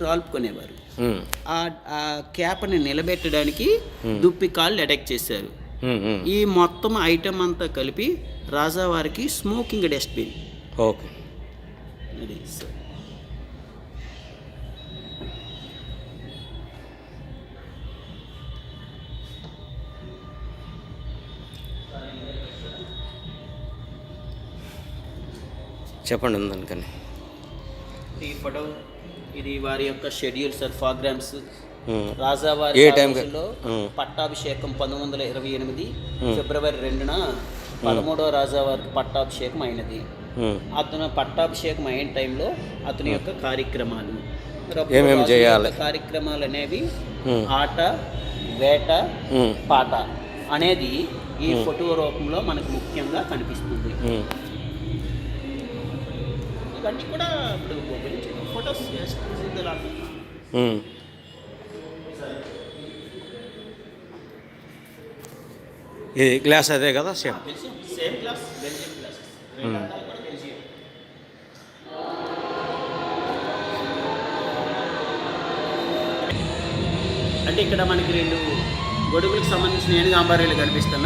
రాల్పుకునేవారు. హ్మ్. ఆ క్యాప్‌ని నిలబెట్టడానికి దుప్పి కాళ్ళు అటాక్ చేశారు. హ్మ్. హ్మ్. ఈ మొత్తం ఐటెమ్ అంతా కలిపి రాజావారికి స్మోకింగ్ డస్ట్‌బిన్. ఓకే. అది సార్. చెప్పండి ఉందనుకని. ఈ ఫోటో ఇది వారి యొక్క షెడ్యూల్ సార్, ప్రోగ్రామ్స్. హ్మ్. రాజావారి ఏ ఆ టైంకి? రోజుల్లో హ్మ్. పట్టాభిషేకం 1928 హ్మ్. ఫిబ్రవరి 2న 13వ రాజావారికి పట్టాభిషేకం అయినది. హ్మ్. అతను పట్టాభిషేకం అయిన టైంలో అతని యొక్క కార్యక్రమాలు, మరి అప్పుడు ఏమేమి రాజుల చేయాలి? యొక్క కార్యక్రమాలు అనేవి హ్మ్. ఆట, వేట, హ్మ్. పాట అనేది ఈ హ్మ్. ఫోటో రూపంలో మనకు ముఖ్యంగా కనిపిస్తుంది. హ్మ్. ఇవన్నీ కూడా ఇప్పుడు ఫొటోస్ హ్మ్. ఇది గ్లాస్ అదే కదా same. Same class, Belgium classes, రెండు అద్దాలు కూడా బెల్జియం. అంటే ఇక్కడ మనకి రెండు గొడుగులకు సంబంధించిన ఏనుగు అంబారీలు కనిపిస్తున్నాయి.